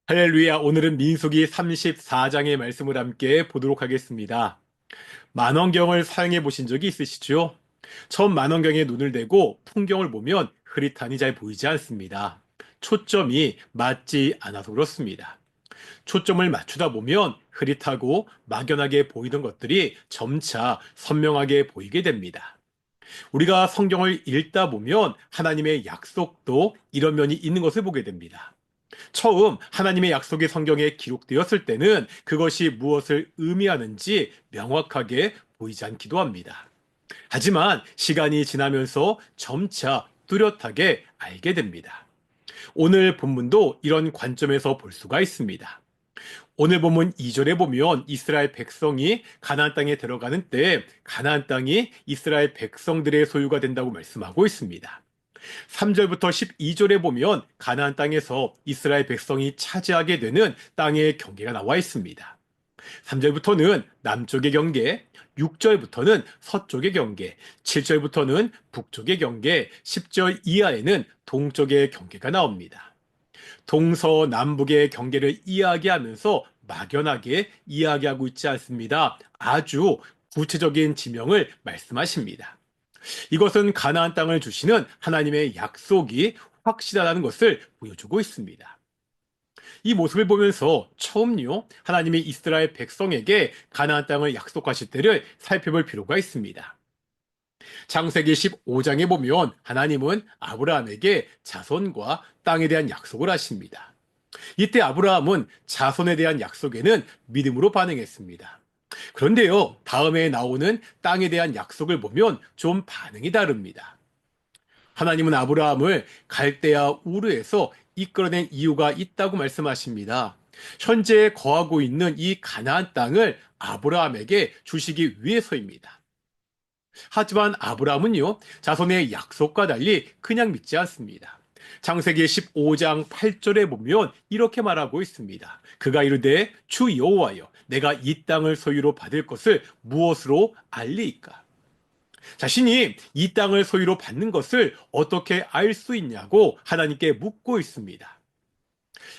할렐루야, 오늘은 민수기 34장의 말씀을 함께 보도록 하겠습니다. 만원경을 사용해 보신 적이 있으시죠? 처음 만원경에 눈을 대고 풍경을 보면 흐릿하니 잘 보이지 않습니다. 초점이 맞지 않아서 그렇습니다. 초점을 맞추다 보면 흐릿하고 막연하게 보이던 것들이 점차 선명하게 보이게 됩니다. 우리가 성경을 읽다 보면 하나님의 약속도 이런 면이 있는 것을 보게 됩니다. 처음 하나님의 약속이 성경에 기록되었을 때는 그것이 무엇을 의미하는지 명확하게 보이지 않기도 합니다. 하지만 시간이 지나면서 점차 뚜렷하게 알게 됩니다. 오늘 본문도 이런 관점에서 볼 수가 있습니다. 오늘 본문 2절에 보면 이스라엘 백성이 가나안 땅에 들어가는 때 가나안 땅이 이스라엘 백성들의 소유가 된다고 말씀하고 있습니다. 3절부터 12절에 보면 가나안 땅에서 이스라엘 백성이 차지하게 되는 땅의 경계가 나와 있습니다. 3절부터는 남쪽의 경계, 6절부터는 서쪽의 경계, 7절부터는 북쪽의 경계, 10절 이하에는 동쪽의 경계가 나옵니다. 동서남북의 경계를 이야기하면서 막연하게 이야기하고 있지 않습니다. 아주 구체적인 지명을 말씀하십니다. 이것은 가나안 땅을 주시는 하나님의 약속이 확실하다는 것을 보여주고 있습니다. 이 모습을 보면서 처음요, 하나님이 이스라엘 백성에게 가나안 땅을 약속하실 때를 살펴볼 필요가 있습니다. 창세기 15장에 보면 하나님은 아브라함에게 자손과 땅에 대한 약속을 하십니다. 이때 아브라함은 자손에 대한 약속에는 믿음으로 반응했습니다. 그런데요, 다음에 나오는 땅에 대한 약속을 보면 좀 반응이 다릅니다. 하나님은 아브라함을 갈대아 우르에서 이끌어낸 이유가 있다고 말씀하십니다. 현재 거하고 있는 이 가나안 땅을 아브라함에게 주시기 위해서입니다. 하지만 아브라함은요, 자손의 약속과 달리 그냥 믿지 않습니다. 창세기 15장 8절에 보면 이렇게 말하고 있습니다. 그가 이르되 주 여호와여 내가 이 땅을 소유로 받을 것을 무엇으로 알리이까? 자신이 이 땅을 소유로 받는 것을 어떻게 알 수 있냐고 하나님께 묻고 있습니다.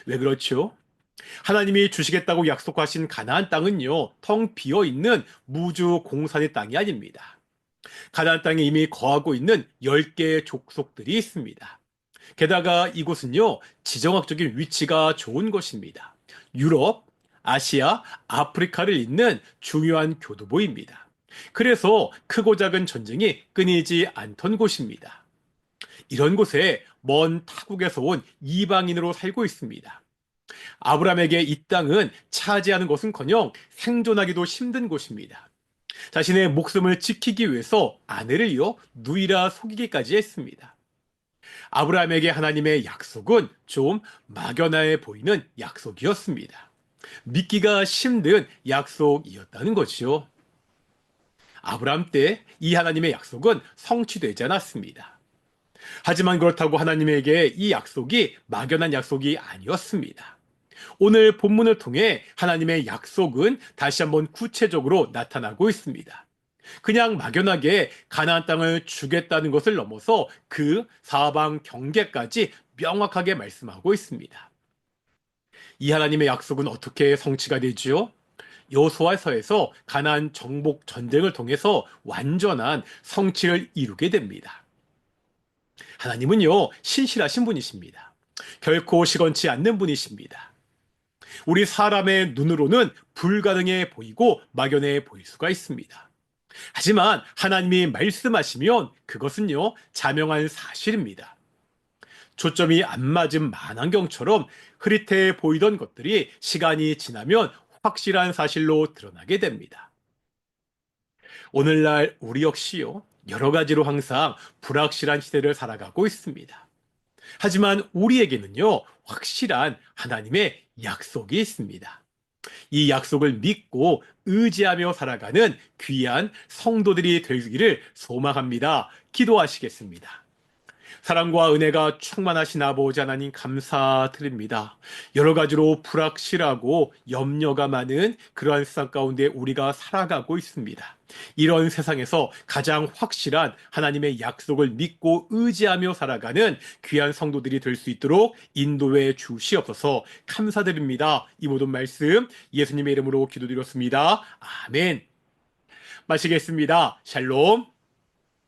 왜 그렇죠? 하나님이 주시겠다고 약속하신 가나안 땅은요, 텅 비어 있는 무주 공산의 땅이 아닙니다. 가나안 땅에 이미 거하고 있는 10개의 족속들이 있습니다. 게다가 이곳은요, 지정학적인 위치가 좋은 곳입니다. 유럽, 아시아, 아프리카를 잇는 중요한 교두보입니다. 그래서 크고 작은 전쟁이 끊이지 않던 곳입니다. 이런 곳에 먼 타국에서 온 이방인으로 살고 있습니다. 아브라함에게 이 땅은 차지하는 것은커녕 생존하기도 힘든 곳입니다. 자신의 목숨을 지키기 위해서 아내를요, 누이라 속이기까지 했습니다. 아브라함에게 하나님의 약속은 좀 막연해 보이는 약속이었습니다. 믿기가 힘든 약속이었다는 거지요. 아브라함 때 이 하나님의 약속은 성취되지 않았습니다. 하지만 그렇다고 하나님에게 이 약속이 막연한 약속이 아니었습니다. 오늘 본문을 통해 하나님의 약속은 다시 한번 구체적으로 나타나고 있습니다. 그냥 막연하게 가나안 땅을 주겠다는 것을 넘어서 그 사방 경계까지 명확하게 말씀하고 있습니다. 이 하나님의 약속은 어떻게 성취가 되지요? 여호수아서에서 가나안 정복 전쟁을 통해서 완전한 성취를 이루게 됩니다. 하나님은요, 신실하신 분이십니다. 결코 시건치 않는 분이십니다. 우리 사람의 눈으로는 불가능해 보이고 막연해 보일 수가 있습니다. 하지만 하나님이 말씀하시면 그것은요, 자명한 사실입니다. 초점이 안 맞은 만안경처럼 흐릿해 보이던 것들이 시간이 지나면 확실한 사실로 드러나게 됩니다. 오늘날 우리 역시요, 여러 가지로 항상 불확실한 시대를 살아가고 있습니다. 하지만 우리에게는요, 확실한 하나님의 약속이 있습니다. 이 약속을 믿고 의지하며 살아가는 귀한 성도들이 되기를 소망합니다. 기도하시겠습니다. 사랑과 은혜가 충만하신 아버지 하나님 감사드립니다. 여러 가지로 불확실하고 염려가 많은 그러한 세상 가운데 우리가 살아가고 있습니다. 이런 세상에서 가장 확실한 하나님의 약속을 믿고 의지하며 살아가는 귀한 성도들이 될 수 있도록 인도해 주시옵소서. 감사드립니다. 이 모든 말씀 예수님의 이름으로 기도드렸습니다. 아멘. 마치겠습니다. 샬롬.